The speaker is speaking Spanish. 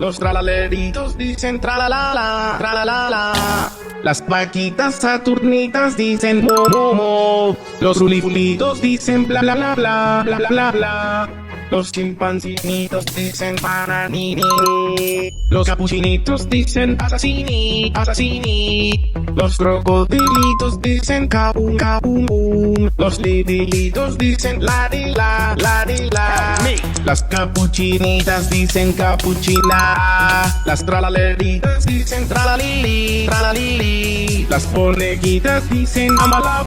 Los tralaleritos dicen tralalala, tralalala. Las vaquitas saturnitas dicen mo, mo, mo. Los rulifulitos dicen bla, bla, bla, bla, bla, bla, bla, bla. Los chimpancinitos dicen bananini. Los capuchinitos dicen asesini, asesini. Los crocodilitos dicen kabum, kabum, boom. Los lidilitos dicen ladila, ladila. Las capuchinitas dicen capuchina. Las tralaleritas dicen tralalili, tralalili. Las conejitas dicen amala.